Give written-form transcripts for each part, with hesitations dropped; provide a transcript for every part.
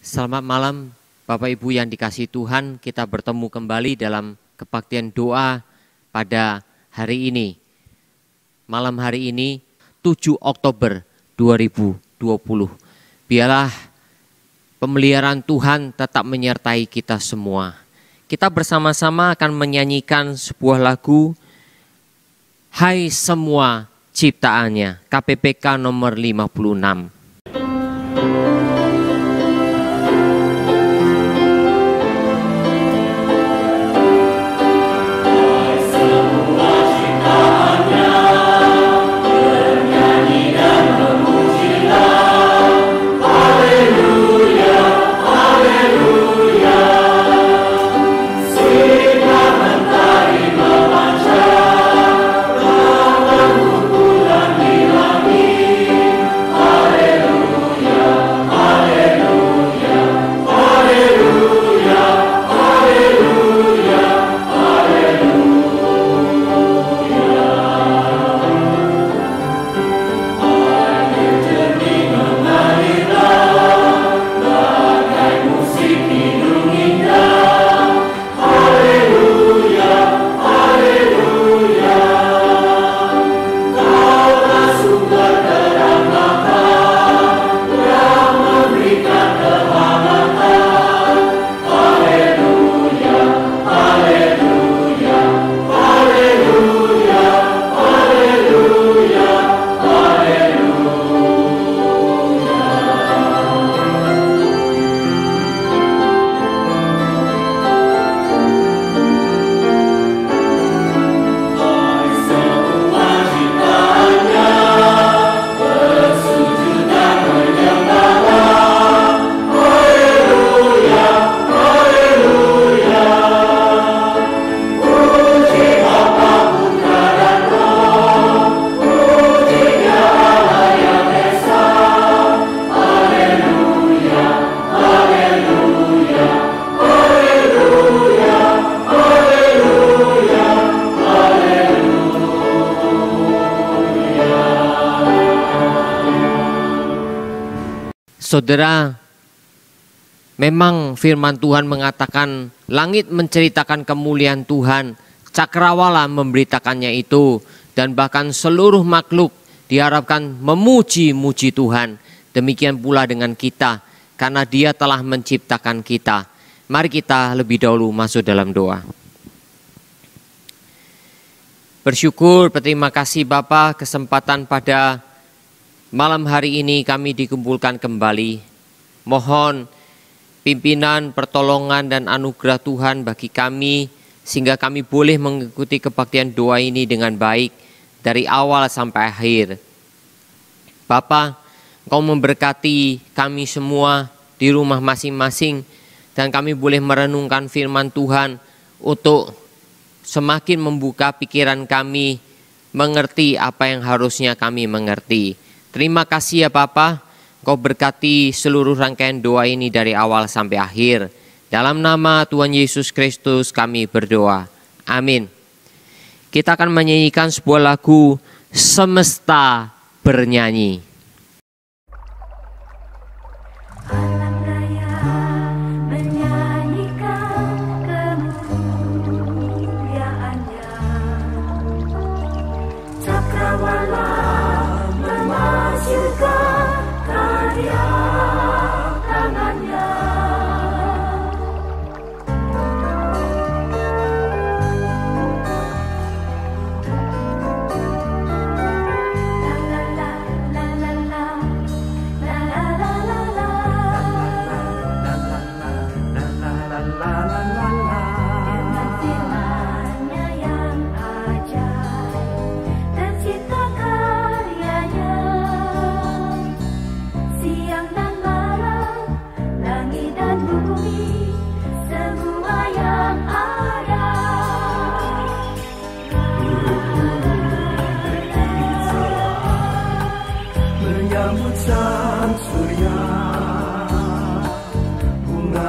Selamat malam Bapak Ibu yang dikasihi Tuhan, kita bertemu kembali dalam kebaktian doa pada hari ini. Malam hari ini 7 Oktober 2020. Biarlah pemeliharaan Tuhan tetap menyertai kita semua. Kita bersama-sama akan menyanyikan sebuah lagu Hai Semua Ciptaannya, KPPK nomor 56. Saudara, memang firman Tuhan mengatakan langit menceritakan kemuliaan Tuhan, cakrawala memberitakannya itu, dan bahkan seluruh makhluk diharapkan memuji-muji Tuhan. Demikian pula dengan kita, karena Dia telah menciptakan kita. Mari kita lebih dahulu masuk dalam doa. Bersyukur, berterima kasih Bapa, kesempatan pada malam hari ini kami dikumpulkan kembali. Mohon pimpinan, pertolongan dan anugerah Tuhan bagi kami, sehingga kami boleh mengikuti kebaktian doa ini dengan baik dari awal sampai akhir. Bapa, Engkau memberkati kami semua di rumah masing-masing, dan kami boleh merenungkan firman Tuhan untuk semakin membuka pikiran kami, mengerti apa yang harusnya kami mengerti. Terima kasih ya Bapa, Engkau berkati seluruh rangkaian doa ini dari awal sampai akhir. Dalam nama Tuhan Yesus Kristus kami berdoa. Amin. Kita akan menyanyikan sebuah lagu Semesta Bernyanyi.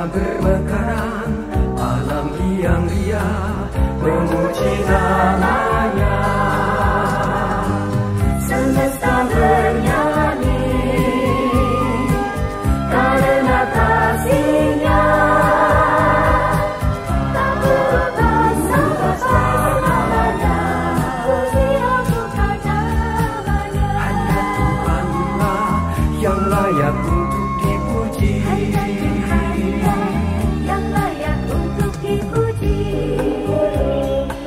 Bermekaran alam yang ria memuji namanya. Semesta bernyanyi karena kasih layak untuk dipuji. Yang layak untuk dipuji.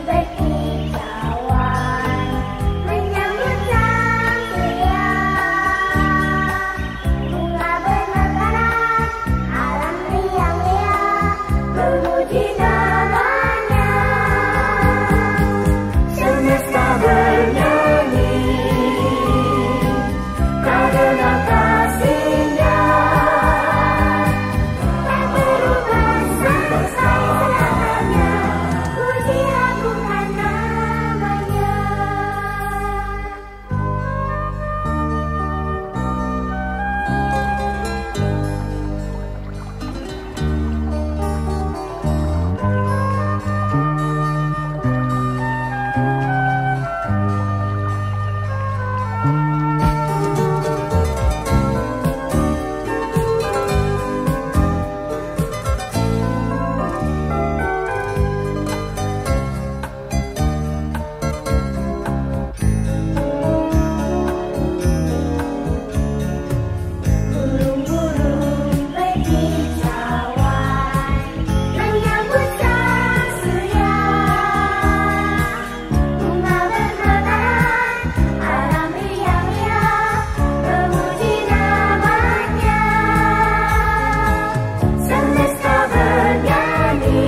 Berkicauan menyambut sang surya, bunga bermekaran, alam riang-riang memuji namanya. Semesta bernyanyi karena kasih-Nya, tak berubah sampai selamanya. Puji agungan namanya. Burung-burung berkicauan menyambut sang surya, bunga bermekaran, alam riang-riang memuji namanya. Semesta bernyanyi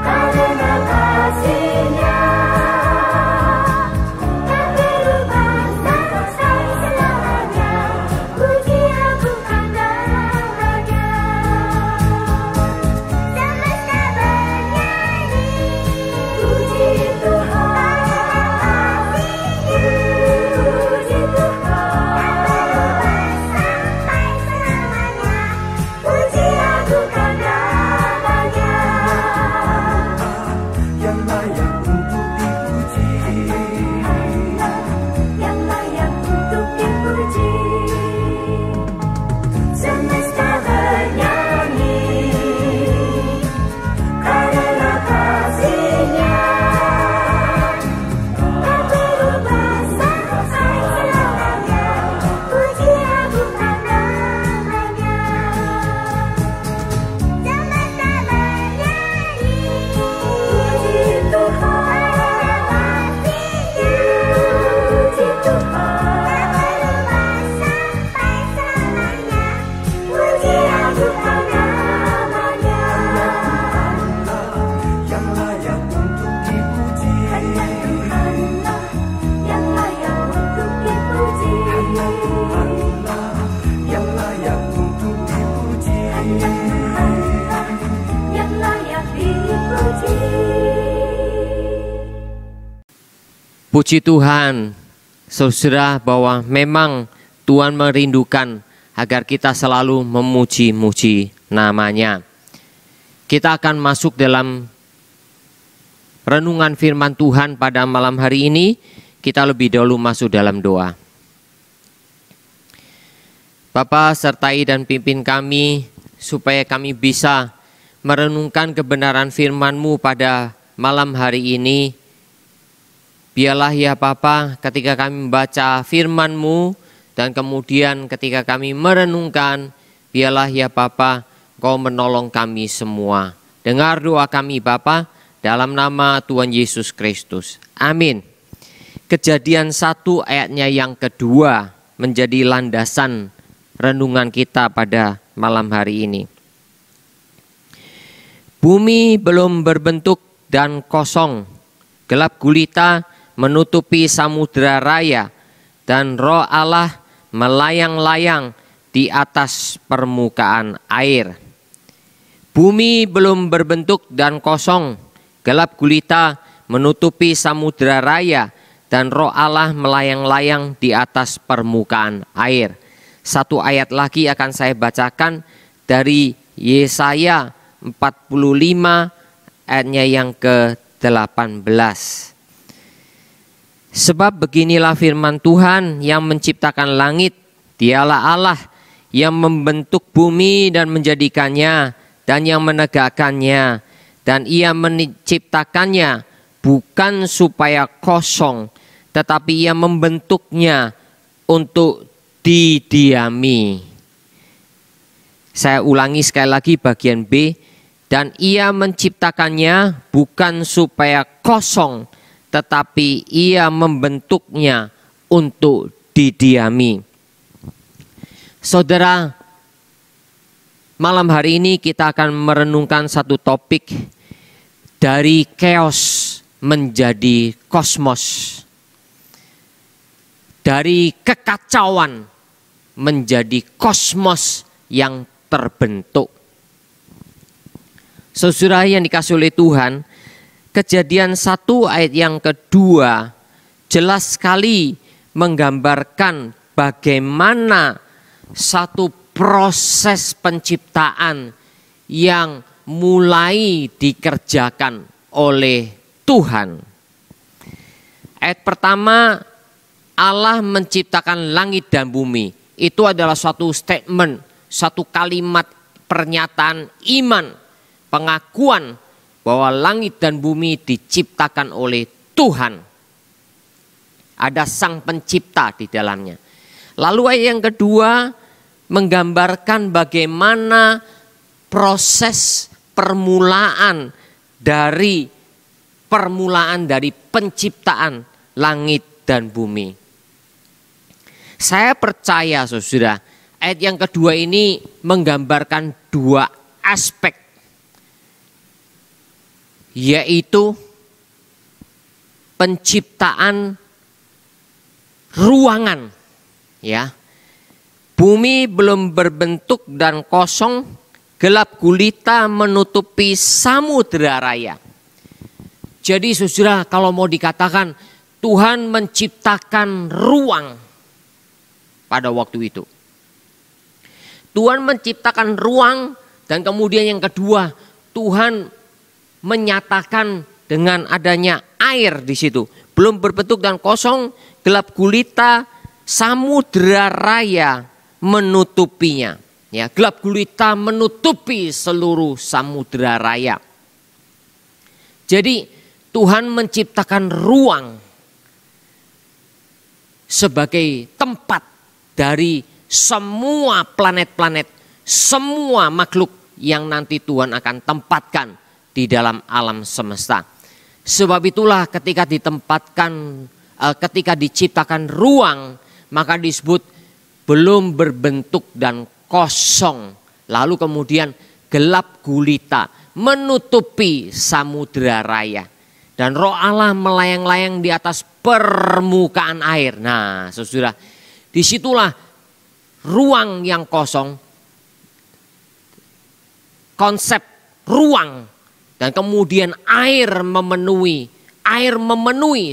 karena kasih-Nya, tak berubah sampai selamanya. Puji agungan namanya. Semesta bernyanyi, puji Tuhan. Puji Tuhan, tak berubah sampai selamanya. Puji agungan namanya. Yang layak untuk dipuji. Yang layak untuk dipuji. Semesta bernyanyi karena kasih-Nya, tak berubah sampai selamanya. Puji agungan namanya. Semesta bernyanyi, puji Tuhan. Puji Tuhan, tak berubah sampai selamanya. Puji agungan namanya. Yang layak untuk dipuji. Hanya Tuhanlah yang layak untuk dipuji. Tuhanlah yang layak untuk dipuji. Hanya Tuhanlah yang layak dipuji. Puji Tuhan, saudara, bahwa memang Tuhan merindukan agar kita selalu memuji-muji namanya. Kita akan masuk dalam renungan firman Tuhan pada malam hari ini. Kita lebih dahulu masuk dalam doa. Bapa, sertai dan pimpin kami supaya kami bisa merenungkan kebenaran firman-Mu pada malam hari ini. Biarlah ya Bapa, ketika kami membaca firman-Mu dan kemudian ketika kami merenungkan, biarlah ya Bapa, Kau menolong kami semua. Dengar doa kami Bapa, dalam nama Tuhan Yesus Kristus. Amin. Kejadian 1 ayatnya yang kedua menjadi landasan renungan kita pada malam hari ini. Bumi belum berbentuk dan kosong, gelap gulita menutupi samudera raya, dan Roh Allah melayang-layang di atas permukaan air. Bumi belum berbentuk dan kosong, gelap gulita menutupi samudera raya, dan Roh Allah melayang-layang di atas permukaan air. Satu ayat lagi akan saya bacakan dari Yesaya 45 ayatnya yang ke-18. Sebab beginilah firman Tuhan yang menciptakan langit, Dialah Allah yang membentuk bumi dan menjadikannya, dan yang menegakkannya, dan Ia menciptakannya bukan supaya kosong, tetapi Ia membentuknya untuk didiami. Saya ulangi sekali lagi bagian B. Dan ia menciptakannya bukan supaya kosong, tetapi ia membentuknya untuk didiami. Saudara, malam hari ini kita akan merenungkan satu topik dari chaos menjadi kosmos. Dari kekacauan menjadi kosmos yang terbentuk. Saudara yang dikasihi oleh Tuhan, Kejadian 1 ayat yang kedua jelas sekali menggambarkan bagaimana satu proses penciptaan yang mulai dikerjakan oleh Tuhan. Ayat pertama, Allah menciptakan langit dan bumi. Itu adalah suatu statement, satu kalimat pernyataan iman, pengakuan bahwa langit dan bumi diciptakan oleh Tuhan. Ada sang pencipta di dalamnya. Lalu ayat yang kedua menggambarkan bagaimana proses permulaan dari penciptaan langit dan bumi. Saya percaya saudara, ayat yang kedua ini menggambarkan dua aspek, yaitu penciptaan ruangan, ya. Bumi belum berbentuk dan kosong, gelap gulita menutupi samudera raya. Jadi saudara, kalau mau dikatakan Tuhan menciptakan ruang pada waktu itu. Tuhan menciptakan ruang, dan kemudian yang kedua, Tuhan menyatakan dengan adanya air di situ. Belum berbentuk dan kosong, gelap gulita, samudera raya menutupinya. Ya, gelap gulita menutupi seluruh samudera raya. Jadi Tuhan menciptakan ruang sebagai tempat dari semua planet-planet, semua makhluk yang nanti Tuhan akan tempatkan di dalam alam semesta. Sebab itulah ketika diciptakan ruang, maka disebut belum berbentuk dan kosong. Lalu kemudian gelap gulita menutupi samudera raya. Dan Roh Allah melayang-layang di atas permukaan air. Nah, saudara, disitulah ruang yang kosong, konsep ruang. Dan kemudian air memenuhi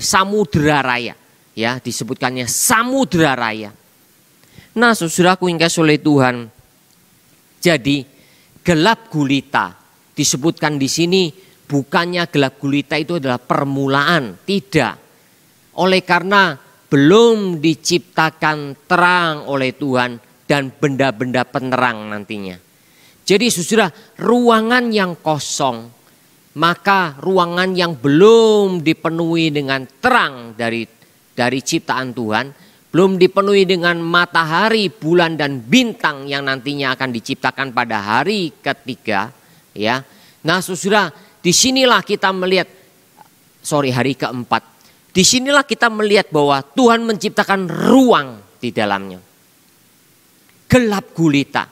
samudera raya. Ya, disebutkannya samudera raya. Nah, saudaraku yang dikasihi oleh Tuhan, jadi gelap gulita disebutkan di sini bukannya gelap gulita itu adalah permulaan, tidak. Oleh karena belum diciptakan terang oleh Tuhan dan benda-benda penerang nantinya. Jadi saudara, ruangan yang kosong, maka ruangan yang belum dipenuhi dengan terang dari ciptaan Tuhan, belum dipenuhi dengan matahari, bulan dan bintang yang nantinya akan diciptakan pada hari ketiga, ya. Nah, saudara, disinilah kita melihat, hari keempat. Disinilah kita melihat bahwa Tuhan menciptakan ruang di dalamnya. Gelap gulita.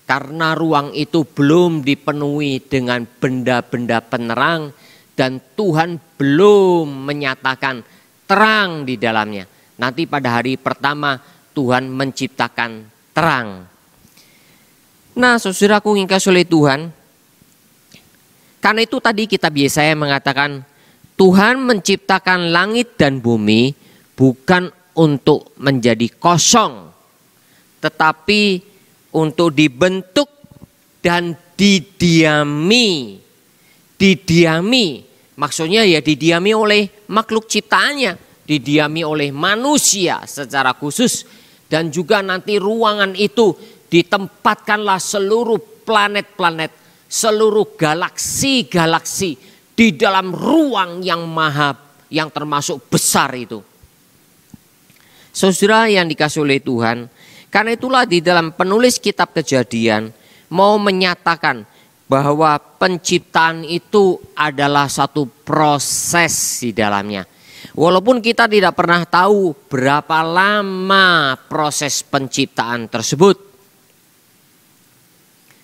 Karena ruang itu belum dipenuhi dengan benda-benda penerang dan Tuhan belum menyatakan terang di dalamnya. Nanti pada hari pertama Tuhan menciptakan terang. Nah, saudaraku yang dikasihi oleh Tuhan, karena itu tadi kitab Yesaya mengatakan Tuhan menciptakan langit dan bumi bukan untuk menjadi kosong, tetapi untuk dibentuk dan didiami. Didiami maksudnya ya didiami oleh makhluk ciptaannya, didiami oleh manusia secara khusus. Dan juga nanti ruangan itu ditempatkanlah seluruh planet-planet, seluruh galaksi-galaksi di dalam ruang yang termasuk besar itu. Saudara yang dikasihi oleh Tuhan, karena itulah di dalam penulis kitab Kejadian mau menyatakan bahwa penciptaan itu adalah satu proses di dalamnya. Walaupun kita tidak pernah tahu berapa lama proses penciptaan tersebut.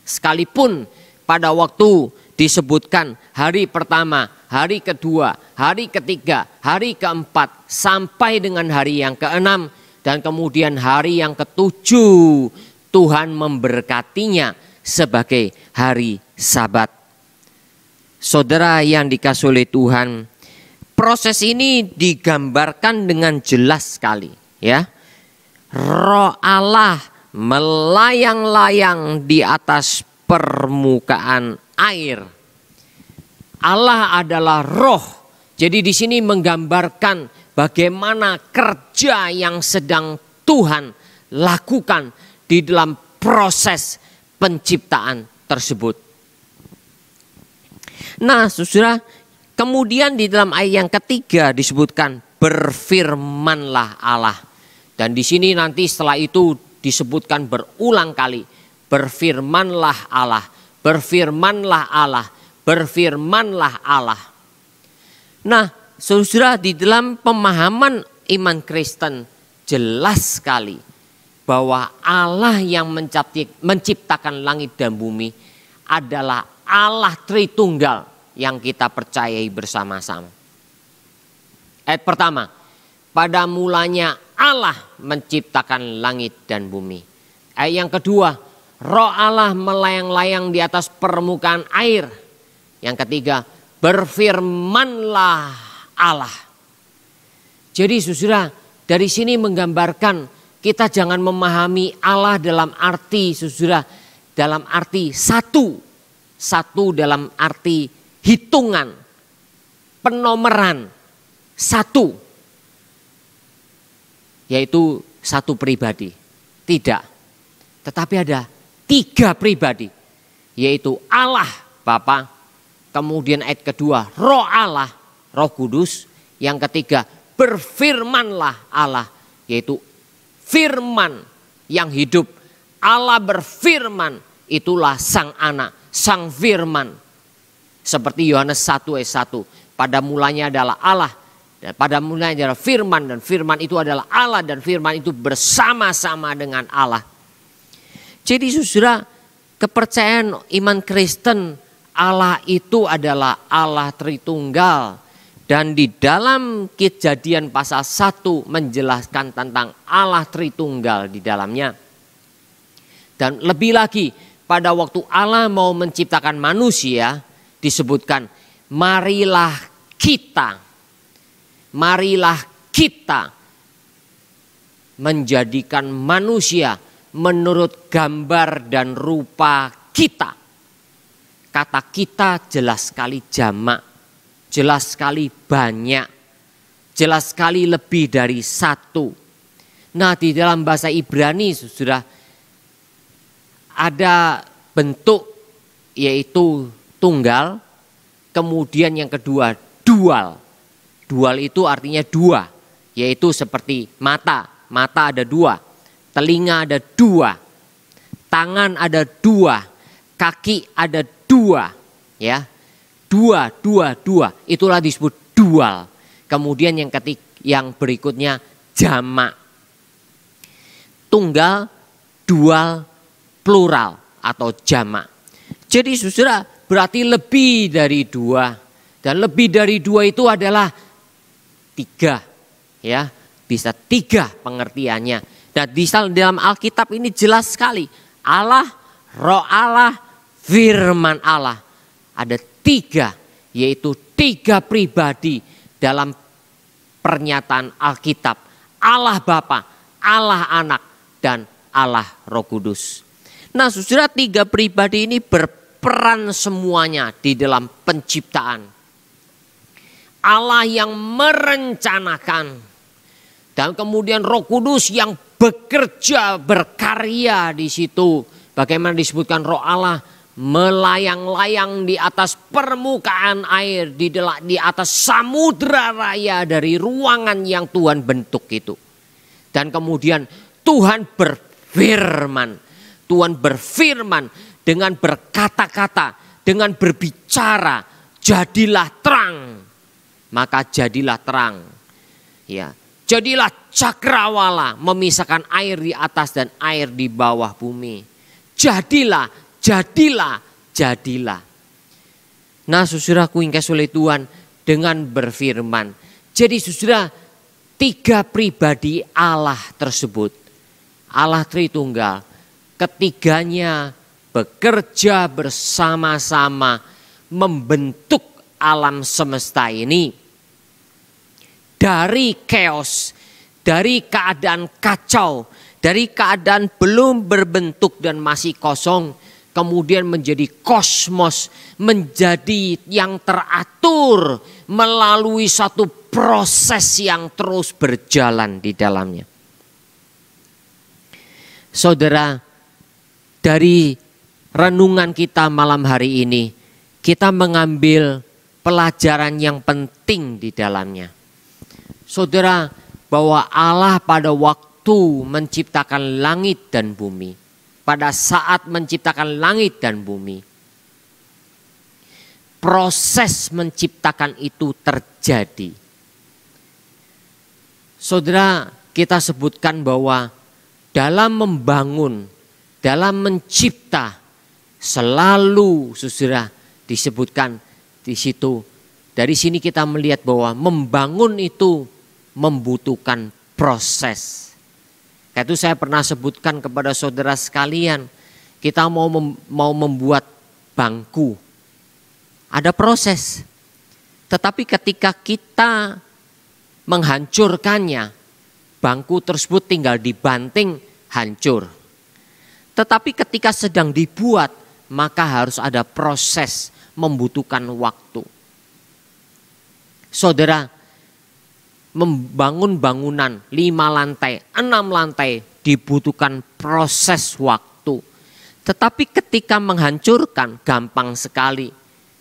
Sekalipun pada waktu disebutkan hari pertama, hari kedua, hari ketiga, hari keempat, sampai dengan hari yang keenam, dan kemudian hari yang ketujuh Tuhan memberkatinya sebagai hari Sabat. Saudara yang dikasihi oleh Tuhan, proses ini digambarkan dengan jelas sekali, ya. Roh Allah melayang-layang di atas permukaan air. Allah adalah roh. Jadi di sini menggambarkan bagaimana kerja yang sedang Tuhan lakukan di dalam proses penciptaan tersebut. Nah, saudara, kemudian di dalam ayat yang ketiga disebutkan berfirmanlah Allah. Dan di sini nanti setelah itu disebutkan berulang kali, berfirmanlah Allah, berfirmanlah Allah, berfirmanlah Allah. Nah, saudara, di dalam pemahaman iman Kristen jelas sekali bahwa Allah yang menciptakan langit dan bumi adalah Allah Tritunggal yang kita percayai bersama-sama. Ayat pertama, pada mulanya Allah menciptakan langit dan bumi. Ayat yang kedua, Roh Allah melayang-layang di atas permukaan air. Yang ketiga, berfirmanlah Allah. Jadi saudara, dari sini menggambarkan kita jangan memahami Allah dalam arti saudara, dalam arti satu dalam arti hitungan, penomoran, satu, yaitu satu pribadi. Tidak, tetapi ada tiga pribadi, yaitu Allah Bapa, kemudian ayat kedua Roh Allah, Roh Kudus, yang ketiga berfirmanlah Allah, yaitu firman yang hidup. Allah berfirman, itulah Sang Anak, Sang Firman. Seperti Yohanes 1 ayat 1, pada mulanya adalah Allah, dan pada mulanya adalah firman, dan firman itu adalah Allah, dan firman itu bersama-sama dengan Allah. Jadi saudara, kepercayaan iman Kristen, Allah itu adalah Allah Tritunggal. Dan di dalam Kejadian pasal 1 menjelaskan tentang Allah Tritunggal di dalamnya. Dan lebih lagi, pada waktu Allah mau menciptakan manusia, disebutkan marilah kita menjadikan manusia menurut gambar dan rupa kita. Kata kita jelas sekali jamak, jelas sekali banyak, jelas sekali lebih dari satu. Nah, di dalam bahasa Ibrani sudah ada bentuk yaitu tunggal, kemudian yang kedua dual. Dual itu artinya dua, yaitu seperti mata. Mata ada dua, telinga ada dua, tangan ada dua, kaki ada dua, ya. Dua. Itulah disebut dual. Kemudian yang berikutnya jamak. Tunggal, dual, plural atau jamak. Jadi saudara, berarti lebih dari dua. Dan lebih dari dua itu adalah tiga, ya. Bisa tiga pengertiannya. Dan di dalam Alkitab ini jelas sekali. Allah, Roh Allah, firman Allah. Ada tiga, yaitu tiga pribadi dalam pernyataan Alkitab. Allah Bapa, Allah Anak, dan Allah Roh Kudus. Nah saudara, tiga pribadi ini berperan semuanya di dalam penciptaan. Allah yang merencanakan, dan kemudian Roh Kudus yang bekerja, berkarya di situ. Bagaimana disebutkan Roh Allah melayang-layang di atas permukaan air, di atas samudra raya dari ruangan yang Tuhan bentuk itu. Dan kemudian Tuhan berfirman. Tuhan berfirman dengan berkata-kata, dengan berbicara, jadilah terang. Maka jadilah terang. Ya, jadilah cakrawala, memisahkan air di atas dan air di bawah bumi. Jadilah, jadilah, jadilah. Nah, saudaraku yang kasih oleh Tuhan, dengan berfirman. Jadi saudara, 3 pribadi Allah tersebut, Allah Tritunggal, ketiganya bekerja bersama-sama membentuk alam semesta ini dari chaos, dari keadaan kacau, dari keadaan belum berbentuk dan masih kosong, kemudian menjadi kosmos, menjadi yang teratur melalui satu proses yang terus berjalan di dalamnya. Saudara, dari renungan kita malam hari ini, kita mengambil pelajaran yang penting di dalamnya. Saudara, bahwa Allah pada waktu menciptakan langit dan bumi, pada saat menciptakan langit dan bumi, proses menciptakan itu terjadi. Saudara, kita sebutkan bahwa dalam membangun, dalam mencipta, selalu saudara disebutkan di situ. Dari sini kita melihat bahwa membangun itu membutuhkan proses. Itu saya pernah sebutkan kepada saudara sekalian, kita mau membuat bangku, ada proses. Tetapi ketika kita menghancurkannya, bangku tersebut tinggal dibanting, hancur. Tetapi ketika sedang dibuat, maka harus ada proses, membutuhkan waktu. Saudara, membangun bangunan 5 lantai, 6 lantai dibutuhkan proses waktu. Tetapi ketika menghancurkan gampang sekali.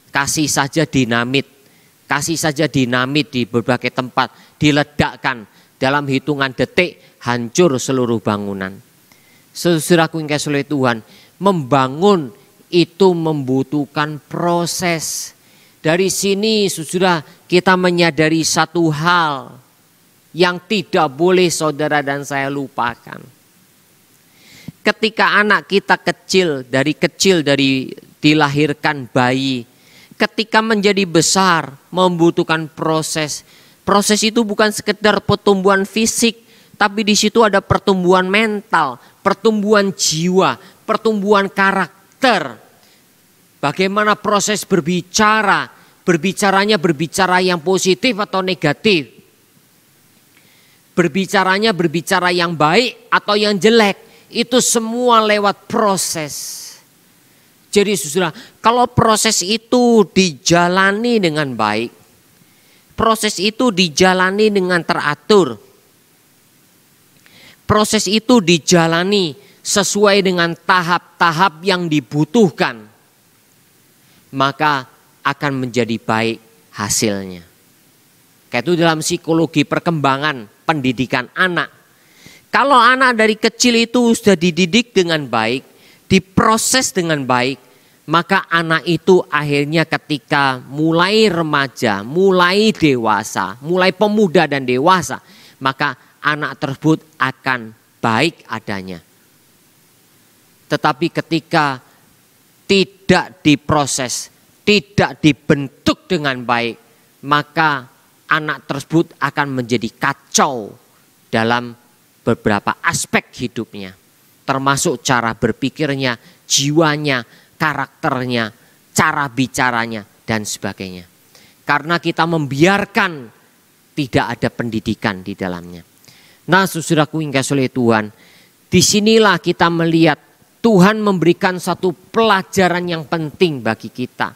Kasih saja dinamit di berbagai tempat, diledakkan dalam hitungan detik, hancur seluruh bangunan. Saudaraku yang kasih oleh Tuhan, membangun itu membutuhkan proses. Dari sini saudara, kita menyadari satu hal yang tidak boleh saudara dan saya lupakan. Ketika anak kita kecil dari dilahirkan bayi, ketika menjadi besar membutuhkan proses. Proses itu bukan sekedar pertumbuhan fisik, tapi di situ ada pertumbuhan mental, pertumbuhan jiwa, pertumbuhan karakter. Bagaimana proses berbicara, berbicara yang positif atau negatif. Berbicara yang baik atau yang jelek. Itu semua lewat proses. Jadi saudara, kalau proses itu dijalani dengan baik, proses itu dijalani dengan teratur, proses itu dijalani sesuai dengan tahap-tahap yang dibutuhkan, maka akan menjadi baik hasilnya. Kayak itu dalam psikologi perkembangan pendidikan anak. Kalau anak dari kecil itu sudah dididik dengan baik, diproses dengan baik, maka anak itu akhirnya ketika mulai remaja, mulai dewasa, mulai pemuda dan dewasa, maka anak tersebut akan baik adanya. Tetapi ketika tidak diproses, tidak dibentuk dengan baik, maka anak tersebut akan menjadi kacau dalam beberapa aspek hidupnya. Termasuk cara berpikirnya, jiwanya, karakternya, cara bicaranya, dan sebagainya. Karena kita membiarkan tidak ada pendidikan di dalamnya. Nah saudaraku yang kasih oleh Tuhan, disinilah kita melihat Tuhan memberikan satu pelajaran yang penting bagi kita.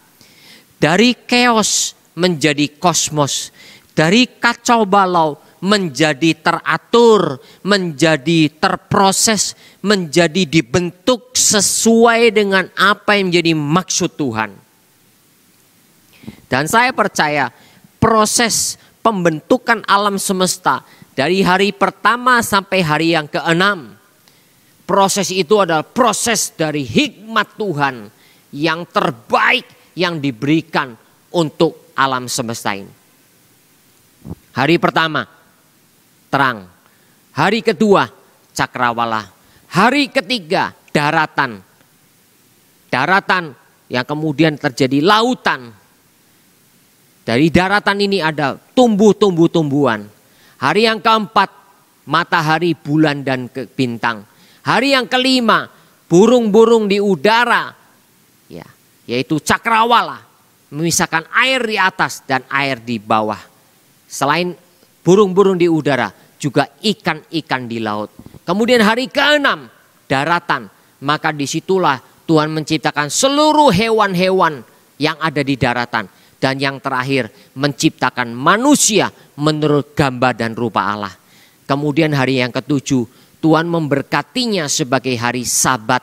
Dari chaos menjadi kosmos, dari kacau balau menjadi teratur, menjadi terproses, menjadi dibentuk sesuai dengan apa yang menjadi maksud Tuhan. Dan saya percaya proses pembentukan alam semesta dari hari pertama sampai hari yang ke-6. Proses itu adalah proses dari hikmat Tuhan yang terbaik yang diberikan untuk alam semesta ini. Hari pertama, terang. Hari kedua, cakrawala. Hari ketiga, daratan. Daratan yang kemudian terjadi lautan. Dari daratan ini ada tumbuhan. Hari yang keempat, matahari, bulan, dan bintang. Hari yang kelima, burung-burung di udara, ya, yaitu cakrawala, memisahkan air di atas dan air di bawah. Selain burung-burung di udara, juga ikan-ikan di laut. Kemudian hari ke-6, daratan, maka disitulah Tuhan menciptakan seluruh hewan-hewan yang ada di daratan. Dan yang terakhir, menciptakan manusia menurut gambar dan rupa Allah. Kemudian hari yang ke-7, Tuhan memberkatinya sebagai hari Sabat.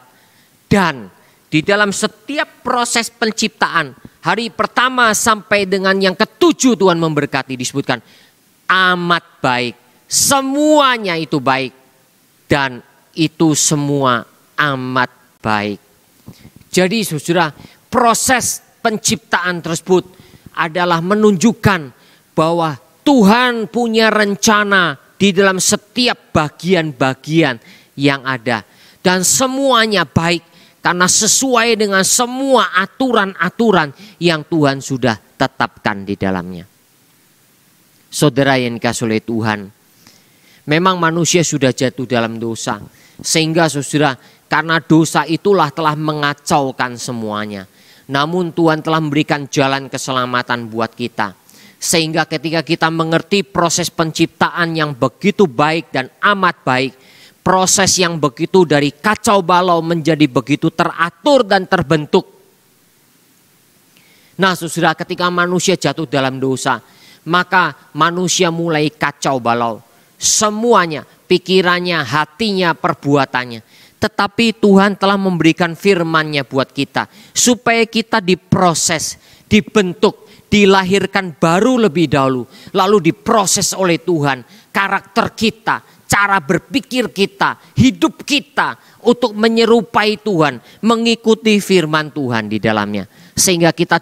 Dan di dalam setiap proses penciptaan, hari pertama sampai dengan yang ke-7 Tuhan memberkati, disebutkan amat baik. Semuanya itu baik. Dan itu semua amat baik. Jadi saudara, proses penciptaan tersebut adalah menunjukkan bahwa Tuhan punya rencana di dalam setiap bagian-bagian yang ada. Dan semuanya baik karena sesuai dengan semua aturan-aturan yang Tuhan sudah tetapkan di dalamnya. Saudara yang dikasihi oleh Tuhan, memang manusia sudah jatuh dalam dosa. Sehingga saudara, karena dosa itulah telah mengacaukan semuanya. Namun Tuhan telah memberikan jalan keselamatan buat kita. Sehingga ketika kita mengerti proses penciptaan yang begitu baik dan amat baik. Proses yang begitu dari kacau balau menjadi begitu teratur dan terbentuk. Nah saudara, ketika manusia jatuh dalam dosa, maka manusia mulai kacau balau. Semuanya, pikirannya, hatinya, perbuatannya. Tetapi Tuhan telah memberikan firman-Nya buat kita. Supaya kita diproses, dibentuk, dilahirkan baru lebih dahulu. Lalu diproses oleh Tuhan. Karakter kita, cara berpikir kita, hidup kita. Untuk menyerupai Tuhan, mengikuti firman Tuhan di dalamnya. Sehingga kita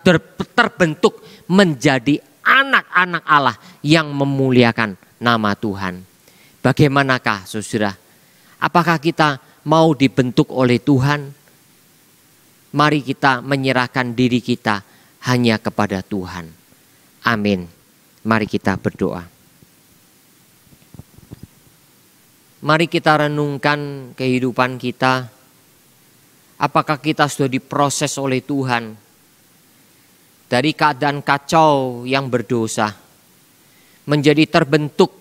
terbentuk menjadi anak-anak Allah yang memuliakan nama Tuhan. Bagaimanakah saudara? Apakah kita mau dibentuk oleh Tuhan? Mari kita menyerahkan diri kita hanya kepada Tuhan. Amin. Mari kita berdoa. Mari kita renungkan kehidupan kita. Apakah kita sudah diproses oleh Tuhan dari keadaan kacau yang berdosa menjadi terbentuk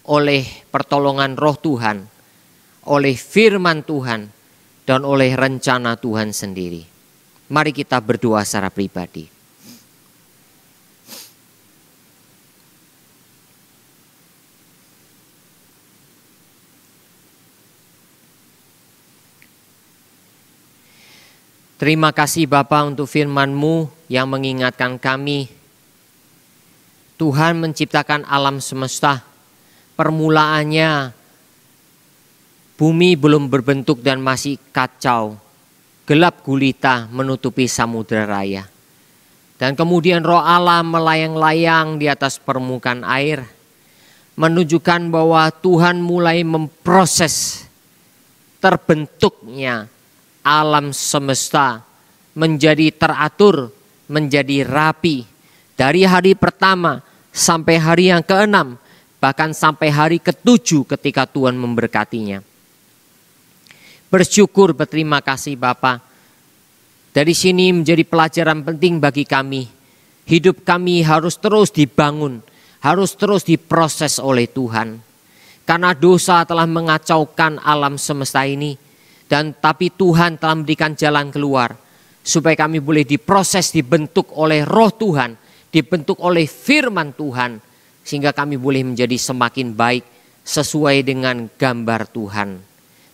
oleh pertolongan Roh Tuhan, oleh firman Tuhan, dan oleh rencana Tuhan sendiri. Mari kita berdoa secara pribadi. Terima kasih Bapa untuk firman-Mu yang mengingatkan kami. Tuhan menciptakan alam semesta. Permulaannya bumi belum berbentuk dan masih kacau. Gelap gulita menutupi samudera raya. Dan kemudian Roh Allah melayang-layang di atas permukaan air. Menunjukkan bahwa Tuhan mulai memproses terbentuknya alam semesta menjadi teratur, menjadi rapi. Dari hari pertama sampai hari yang ke-6. Bahkan sampai hari ke-7 ketika Tuhan memberkatinya. Bersyukur, berterima kasih Bapa. Dari sini menjadi pelajaran penting bagi kami. Hidup kami harus terus dibangun, harus terus diproses oleh Tuhan. Karena dosa telah mengacaukan alam semesta ini. Tapi Tuhan telah memberikan jalan keluar. Supaya kami boleh diproses, dibentuk oleh Roh Tuhan. Dibentuk oleh firman Tuhan. Sehingga kami boleh menjadi semakin baik sesuai dengan gambar Tuhan.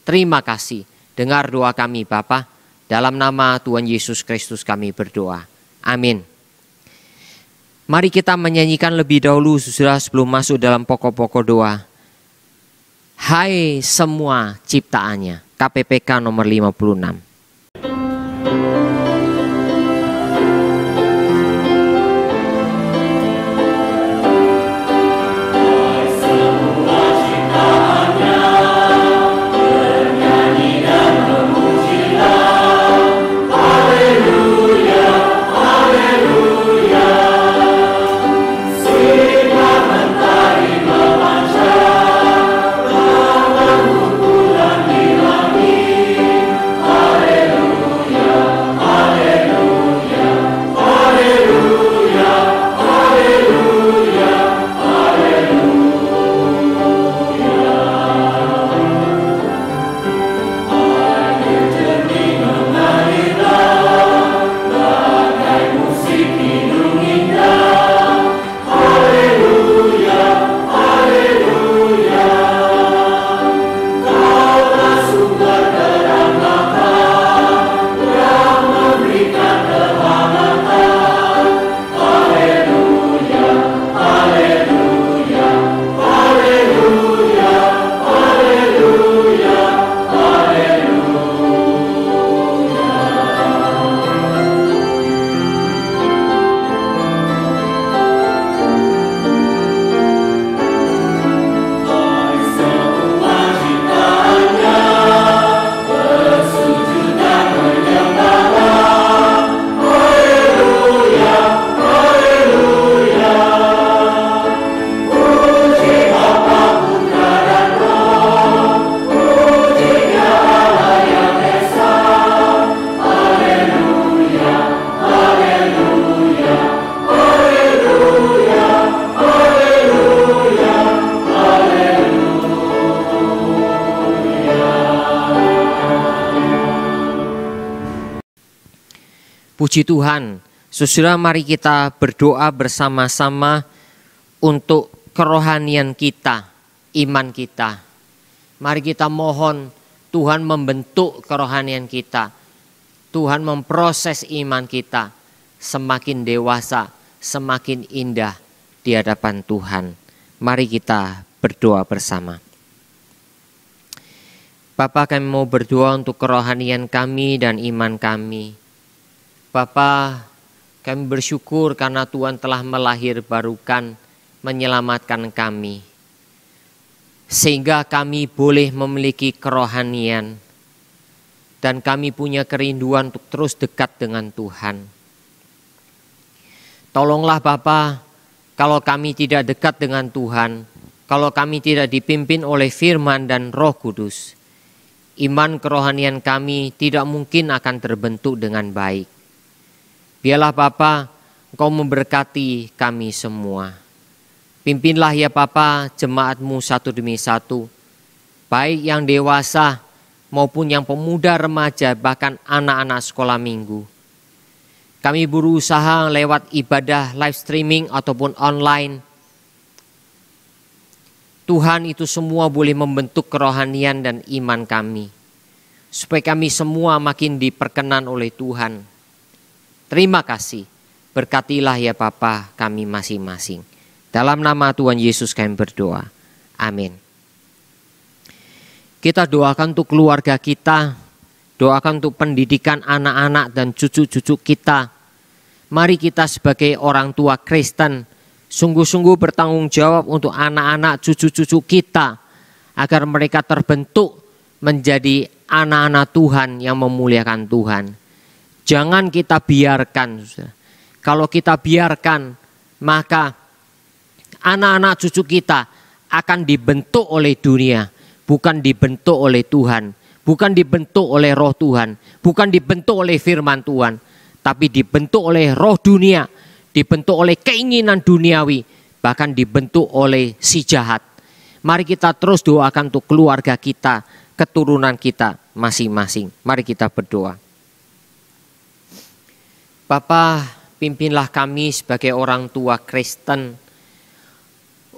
Terima kasih. Dengar doa kami Bapa. Dalam nama Tuhan Yesus Kristus kami berdoa. Amin. Mari kita menyanyikan lebih dahulu saudara sebelum masuk dalam pokok-pokok doa. hai semua ciptaannya. KPPK nomor 56. Puji Tuhan, saudara, mari kita berdoa bersama-sama untuk kerohanian kita, iman kita. Mari kita mohon Tuhan membentuk kerohanian kita. Tuhan memproses iman kita semakin dewasa, semakin indah di hadapan Tuhan. Mari kita berdoa bersama. Bapa, kami mau berdoa untuk kerohanian kami dan iman kami. Bapa, kami bersyukur karena Tuhan telah melahirbarukan, menyelamatkan kami. Sehingga kami boleh memiliki kerohanian. Dan kami punya kerinduan untuk terus dekat dengan Tuhan. Tolonglah Bapa, kalau kami tidak dekat dengan Tuhan, kalau kami tidak dipimpin oleh firman dan Roh Kudus, iman kerohanian kami tidak mungkin akan terbentuk dengan baik. Biarlah Bapa, Engkau memberkati kami semua. Pimpinlah ya Bapa jemaat-Mu satu demi satu, baik yang dewasa maupun yang pemuda remaja, bahkan anak-anak sekolah minggu. Kami berusaha lewat ibadah live streaming ataupun online. Tuhan, itu semua boleh membentuk kerohanian dan iman kami, supaya kami semua makin diperkenan oleh Tuhan. Terima kasih, berkatilah ya Bapa kami masing-masing. Dalam nama Tuhan Yesus kami berdoa. Amin. Kita doakan untuk keluarga kita, doakan untuk pendidikan anak-anak dan cucu-cucu kita. Mari kita sebagai orang tua Kristen sungguh-sungguh bertanggung jawab untuk anak-anak cucu-cucu kita, agar mereka terbentuk menjadi anak-anak Tuhan yang memuliakan Tuhan. Jangan kita biarkan. Kalau kita biarkan, maka anak-anak cucu kita akan dibentuk oleh dunia, bukan dibentuk oleh Tuhan, bukan dibentuk oleh Roh Tuhan, bukan dibentuk oleh firman Tuhan, tapi dibentuk oleh roh dunia, dibentuk oleh keinginan duniawi, bahkan dibentuk oleh si jahat. Mari kita terus doakan untuk keluarga kita, keturunan kita masing-masing. Mari kita berdoa. Bapa, pimpinlah kami sebagai orang tua Kristen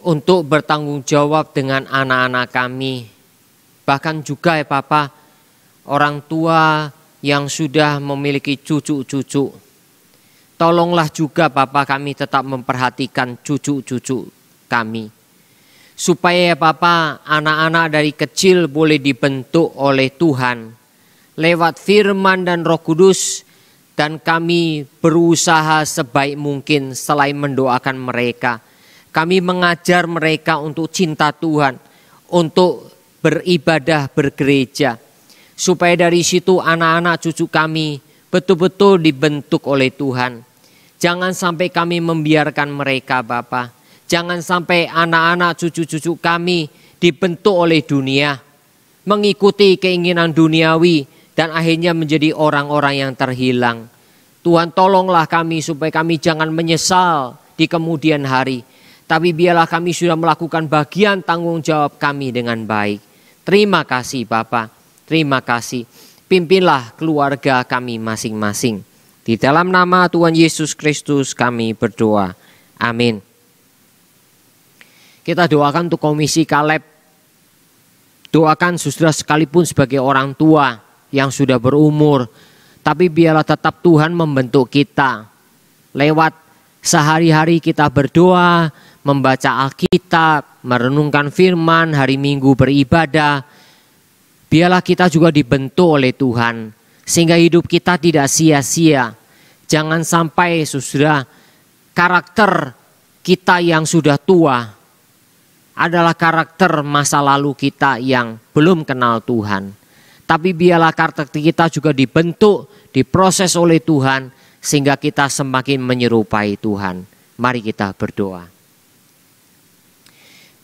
untuk bertanggung jawab dengan anak-anak kami. Bahkan juga ya Bapa, orang tua yang sudah memiliki cucu-cucu. Tolonglah juga Bapa kami tetap memperhatikan cucu-cucu kami. Supaya ya Bapa, anak-anak dari kecil boleh dibentuk oleh Tuhan lewat firman dan Roh Kudus, dan kami berusaha sebaik mungkin selain mendoakan mereka. Kami mengajar mereka untuk cinta Tuhan, untuk beribadah, bergereja. Supaya dari situ anak-anak cucu kami betul-betul dibentuk oleh Tuhan. Jangan sampai kami membiarkan mereka Bapa. Jangan sampai anak-anak cucu-cucu kami dibentuk oleh dunia, mengikuti keinginan duniawi, dan akhirnya menjadi orang-orang yang terhilang. Tuhan tolonglah kami supaya kami jangan menyesal di kemudian hari. Tapi biarlah kami sudah melakukan bagian tanggung jawab kami dengan baik. Terima kasih Bapa, terima kasih. Pimpinlah keluarga kami masing-masing. Di dalam nama Tuhan Yesus Kristus kami berdoa. Amin. Kita doakan untuk Komisi Kaleb. Doakan saudara sekalipun sebagai orang tua yang sudah berumur, tapi biarlah tetap Tuhan membentuk kita. Lewat sehari-hari kita berdoa, membaca Alkitab, merenungkan firman, hari Minggu beribadah. Biarlah kita juga dibentuk oleh Tuhan, sehingga hidup kita tidak sia-sia. Jangan sampai saudara, karakter kita yang sudah tua adalah karakter masa lalu kita yang belum kenal Tuhan. Tapi biarlah karakter kita juga dibentuk, diproses oleh Tuhan, sehingga kita semakin menyerupai Tuhan. Mari kita berdoa.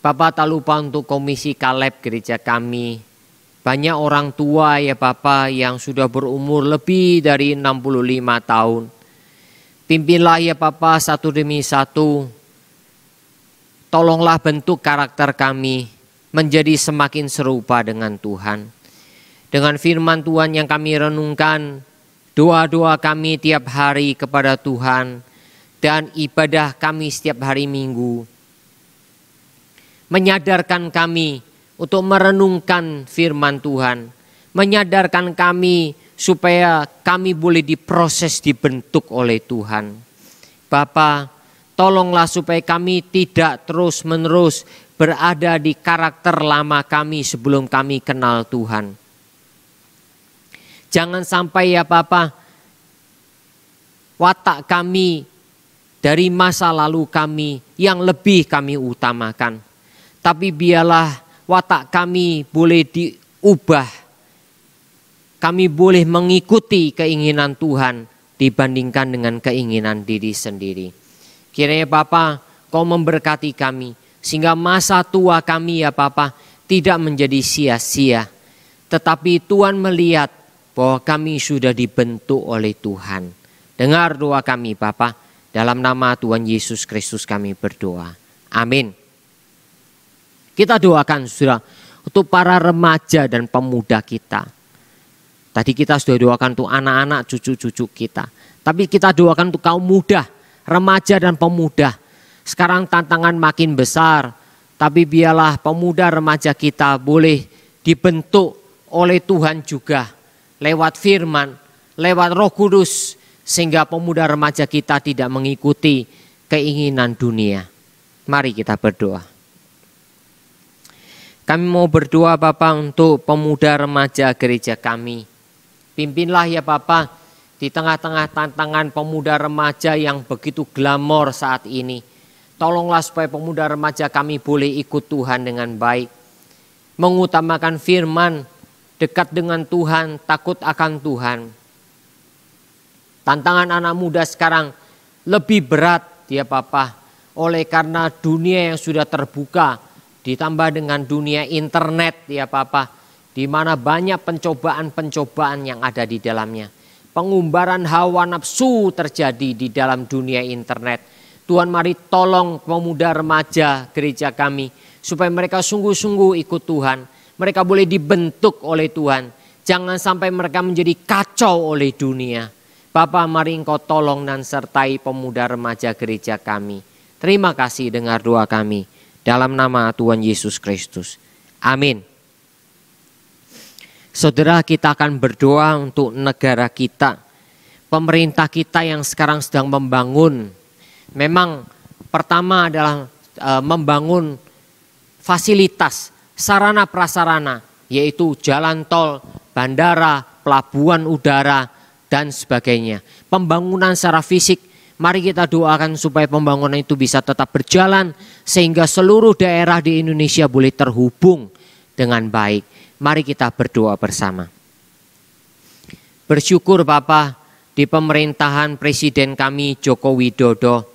Bapak, tak lupa untuk Komisi Kaleb gereja kami. Banyak orang tua ya Bapak yang sudah berumur lebih dari 65 tahun. Pimpinlah ya Bapak satu demi satu. Tolonglah bentuk karakter kami menjadi semakin serupa dengan Tuhan. Dengan firman Tuhan yang kami renungkan, doa-doa kami tiap hari kepada Tuhan, dan ibadah kami setiap hari Minggu, menyadarkan kami untuk merenungkan firman Tuhan, menyadarkan kami supaya kami boleh diproses, dibentuk oleh Tuhan. Bapa, tolonglah supaya kami tidak terus-menerus berada di karakter lama kami sebelum kami kenal Tuhan. Jangan sampai ya Bapa, watak kami dari masa lalu kami yang lebih kami utamakan. Tapi biarlah watak kami boleh diubah. Kami boleh mengikuti keinginan Tuhan dibandingkan dengan keinginan diri sendiri. Kiranya Bapa, Kau memberkati kami sehingga masa tua kami ya Bapa tidak menjadi sia-sia. Tetapi Tuhan melihat bahwa kami sudah dibentuk oleh Tuhan. Dengar doa kami Bapa, dalam nama Tuhan Yesus Kristus kami berdoa. Amin. Kita doakan saudara untuk para remaja dan pemuda kita. Tadi kita sudah doakan untuk anak-anak cucu-cucu kita. Tapi kita doakan untuk kaum muda, remaja dan pemuda. Sekarang tantangan makin besar, tapi biarlah pemuda remaja kita boleh dibentuk oleh Tuhan juga. Lewat firman, lewat Roh Kudus, sehingga pemuda remaja kita tidak mengikuti keinginan dunia. Mari kita berdoa. Kami mau berdoa Bapa untuk pemuda remaja gereja kami. Pimpinlah ya Bapa di tengah-tengah tantangan pemuda remaja yang begitu glamor saat ini. Tolonglah supaya pemuda remaja kami boleh ikut Tuhan dengan baik. Mengutamakan firman, dekat dengan Tuhan, takut akan Tuhan. Tantangan anak muda sekarang lebih berat ya Bapa. Oleh karena dunia yang sudah terbuka, ditambah dengan dunia internet ya Bapa, di mana banyak pencobaan-pencobaan yang ada di dalamnya. Pengumbaran hawa nafsu terjadi di dalam dunia internet. Tuhan mari tolong pemuda remaja gereja kami, supaya mereka sungguh-sungguh ikut Tuhan. Mereka boleh dibentuk oleh Tuhan. Jangan sampai mereka menjadi kacau oleh dunia. Bapa, mari Engkau tolong dan sertai pemuda remaja gereja kami. Terima kasih dengar doa kami. Dalam nama Tuhan Yesus Kristus. Amin. Saudara, kita akan berdoa untuk negara kita. Pemerintah kita yang sekarang sedang membangun. Memang pertama adalah membangun fasilitas, sarana prasarana, yaitu jalan tol, bandara, pelabuhan udara, dan sebagainya. Pembangunan secara fisik, mari kita doakan supaya pembangunan itu bisa tetap berjalan sehingga seluruh daerah di Indonesia boleh terhubung dengan baik. Mari kita berdoa bersama. Bersyukur Bapa, di pemerintahan Presiden kami Joko Widodo,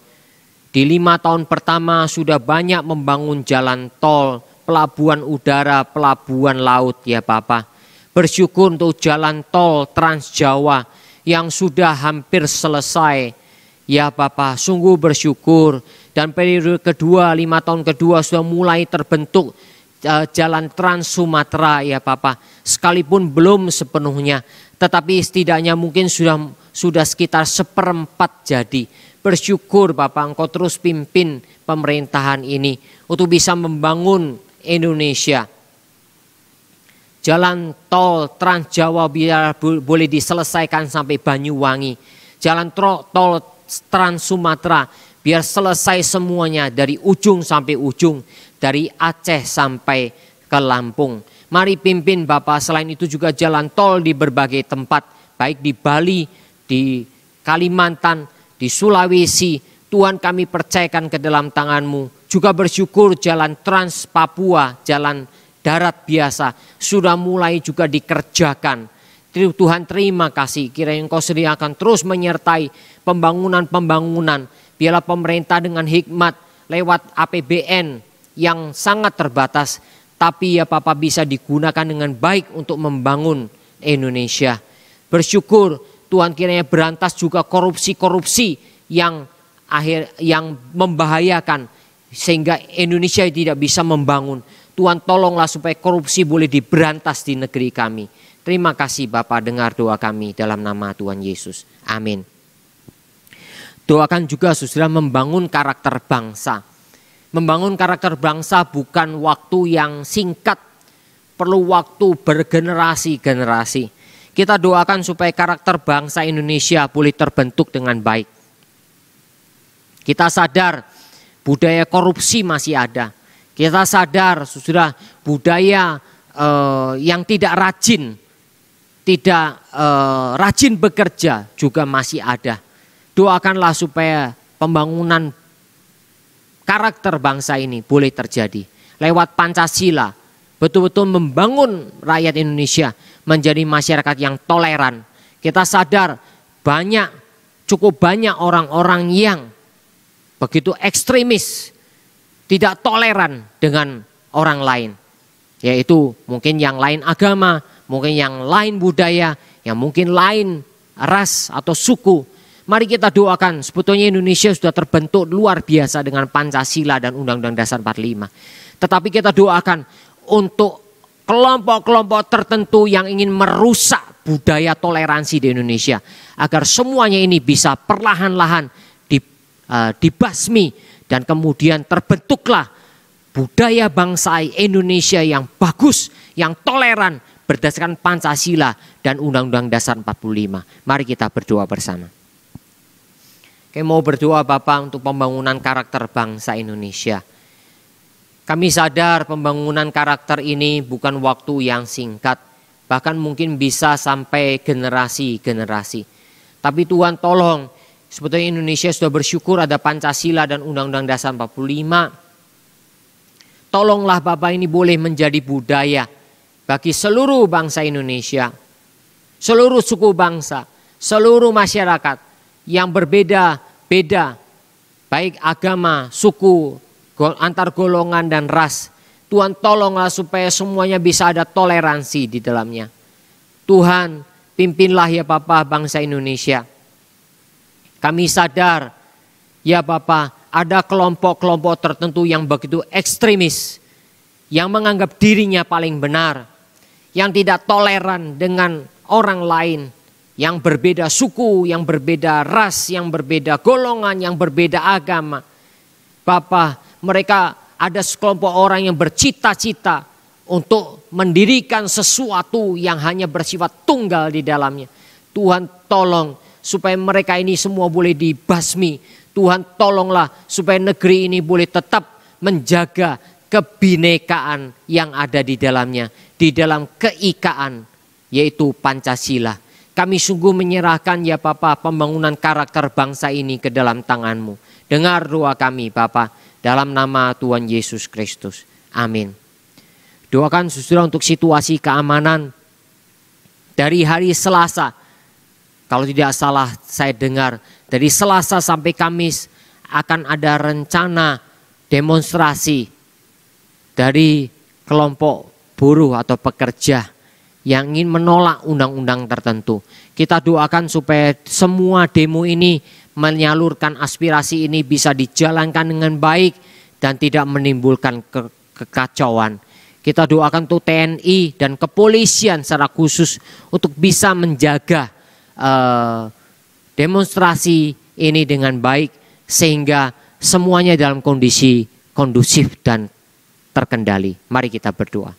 di 5 tahun pertama sudah banyak membangun jalan tol, pelabuhan udara, pelabuhan laut ya Bapak. Bersyukur untuk jalan tol Trans Jawa yang sudah hampir selesai. Ya Bapak, sungguh bersyukur. Dan periode kedua, 5 tahun kedua sudah mulai terbentuk jalan Trans Sumatera ya Bapak. Sekalipun belum sepenuhnya, tetapi setidaknya mungkin sudah sekitar 1/4 jadi. Bersyukur Bapak, Engkau terus pimpin pemerintahan ini untuk bisa membangun Indonesia. Jalan tol Trans Jawa biar boleh diselesaikan sampai Banyuwangi. Jalan tol Trans Sumatera biar selesai semuanya dari ujung sampai ujung. Dari Aceh sampai ke Lampung. Mari pimpin Bapak, selain itu juga jalan tol di berbagai tempat. Baik di Bali, di Kalimantan, di Sulawesi. Tuhan kami percayakan ke dalam tangan-Mu. Juga bersyukur jalan Trans Papua, jalan darat biasa sudah mulai juga dikerjakan. Tuhan terima kasih, kiranya Engkau sediakan terus menyertai pembangunan-pembangunan. Biarlah pemerintah dengan hikmat lewat APBN yang sangat terbatas, tapi ya Bapak bisa digunakan dengan baik untuk membangun Indonesia. Bersyukur Tuhan kiranya berantas juga korupsi-korupsi yang membahayakan sehingga Indonesia tidak bisa membangun. Tuhan tolonglah supaya korupsi boleh diberantas di negeri kami. Terima kasih Bapak, dengar doa kami dalam nama Tuhan Yesus. Amin. Doakan juga saudara membangun karakter bangsa. Membangun karakter bangsa bukan waktu yang singkat. Perlu waktu bergenerasi-generasi. Kita doakan supaya karakter bangsa Indonesia boleh terbentuk dengan baik. Kita sadar budaya korupsi masih ada. Kita sadar saudara budaya yang tidak rajin bekerja juga masih ada. Doakanlah supaya pembangunan karakter bangsa ini boleh terjadi. Lewat Pancasila betul-betul membangun rakyat Indonesia menjadi masyarakat yang toleran. Kita sadar cukup banyak orang-orang yang begitu ekstremis, tidak toleran dengan orang lain. Yaitu mungkin yang lain agama, mungkin yang lain budaya, yang mungkin lain ras atau suku. Mari kita doakan, sebetulnya Indonesia sudah terbentuk luar biasa dengan Pancasila dan Undang-Undang Dasar 45. Tetapi kita doakan untuk kelompok-kelompok tertentu yang ingin merusak budaya toleransi di Indonesia. Agar semuanya ini bisa perlahan-lahan dibasmi. Dan kemudian terbentuklah budaya bangsa Indonesia yang bagus, yang toleran berdasarkan Pancasila dan Undang-Undang Dasar 45. Mari kita berdoa bersama. Kami mau berdoa Bapak untuk pembangunan karakter bangsa Indonesia. Kami sadar pembangunan karakter ini bukan waktu yang singkat. Bahkan mungkin bisa sampai generasi-generasi. Tapi Tuhan tolong. Sebetulnya Indonesia sudah bersyukur ada Pancasila dan Undang-Undang Dasar 45. Tolonglah Bapak ini boleh menjadi budaya bagi seluruh bangsa Indonesia. Seluruh suku bangsa, seluruh masyarakat yang berbeda-beda. Baik agama, suku, antar golongan dan ras. Tuhan tolonglah supaya semuanya bisa ada toleransi di dalamnya. Tuhan pimpinlah ya Bapak bangsa Indonesia. Kami sadar, ya Bapak, ada kelompok-kelompok tertentu yang begitu ekstremis, yang menganggap dirinya paling benar, yang tidak toleran dengan orang lain, yang berbeda suku, yang berbeda ras, yang berbeda golongan, yang berbeda agama. Bapak, mereka ada sekelompok orang yang bercita-cita untuk mendirikan sesuatu yang hanya bersifat tunggal di dalamnya. Tuhan tolong supaya mereka ini semua boleh dibasmi. Tuhan tolonglah supaya negeri ini boleh tetap menjaga kebinekaan yang ada di dalamnya, di dalam keikaan yaitu Pancasila. Kami sungguh menyerahkan ya Bapa pembangunan karakter bangsa ini ke dalam tangan-Mu. Dengar doa kami Bapa, dalam nama Tuhan Yesus Kristus. Amin. Doakan saudara untuk situasi keamanan dari hari Selasa. Kalau tidak salah saya dengar dari Selasa sampai Kamis akan ada rencana demonstrasi dari kelompok buruh atau pekerja yang ingin menolak undang-undang tertentu. Kita doakan supaya semua demo ini menyalurkan aspirasi ini bisa dijalankan dengan baik dan tidak menimbulkan kekacauan. Kita doakan untuk TNI dan kepolisian secara khusus untuk bisa menjaga demonstrasi ini dengan baik sehingga semuanya dalam kondisi kondusif dan terkendali. Mari kita berdoa.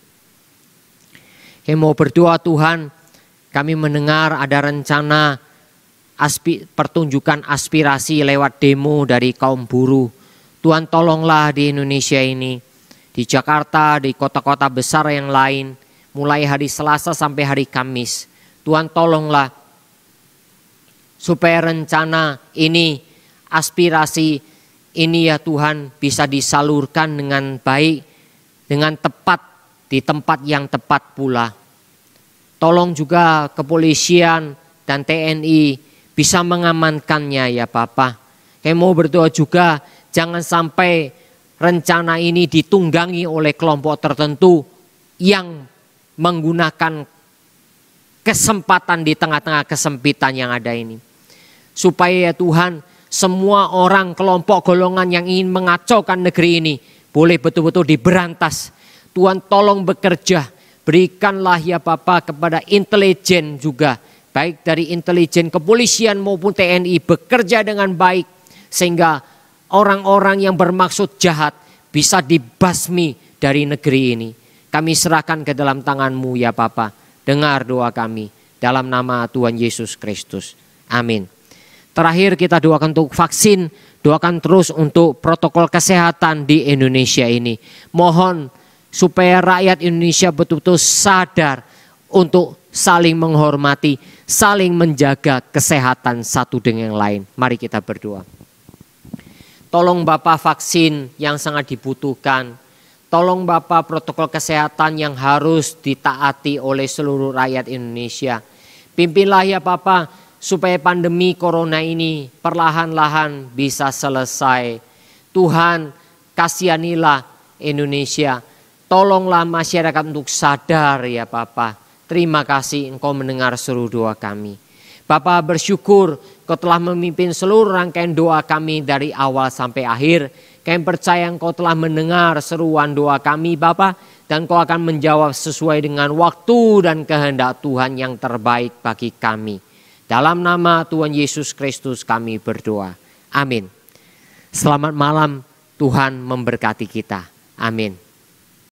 Kami mau berdoa Tuhan, kami mendengar ada rencana pertunjukan aspirasi lewat demo dari kaum buruh. Tuhan tolonglah di Indonesia ini, di Jakarta, di kota-kota besar yang lain, mulai hari Selasa sampai hari Kamis. Tuhan tolonglah supaya rencana ini, aspirasi ini ya Tuhan bisa disalurkan dengan baik, dengan tepat, di tempat yang tepat pula. Tolong juga kepolisian dan TNI bisa mengamankannya ya Bapa. Kami mau berdoa juga jangan sampai rencana ini ditunggangi oleh kelompok tertentu yang menggunakan kesempatan di tengah-tengah kesempitan yang ada ini. Supaya ya Tuhan semua orang kelompok golongan yang ingin mengacaukan negeri ini boleh betul-betul diberantas. Tuhan tolong bekerja, berikanlah ya Bapa kepada intelijen juga, baik dari intelijen kepolisian maupun TNI bekerja dengan baik sehingga orang-orang yang bermaksud jahat bisa dibasmi dari negeri ini. Kami serahkan ke dalam tangan-Mu ya Bapa. Dengar doa kami dalam nama Tuhan Yesus Kristus. Amin. Terakhir kita doakan untuk vaksin, doakan terus untuk protokol kesehatan di Indonesia ini. Mohon supaya rakyat Indonesia betul-betul sadar untuk saling menghormati, saling menjaga kesehatan satu dengan yang lain. Mari kita berdoa. Tolong Bapak vaksin yang sangat dibutuhkan. Tolong Bapak protokol kesehatan yang harus ditaati oleh seluruh rakyat Indonesia. Pimpinlah ya Bapak supaya pandemi corona ini perlahan-lahan bisa selesai. Tuhan kasihanilah Indonesia. Tolonglah masyarakat untuk sadar ya Bapa. Terima kasih Engkau mendengar seluruh doa kami. Bapa bersyukur Kau telah memimpin seluruh rangkaian doa kami dari awal sampai akhir. Kami percaya Engkau telah mendengar seruan doa kami Bapa. Dan Kau akan menjawab sesuai dengan waktu dan kehendak Tuhan yang terbaik bagi kami. Dalam nama Tuhan Yesus Kristus kami berdoa. Amin. Selamat malam, Tuhan memberkati kita. Amin.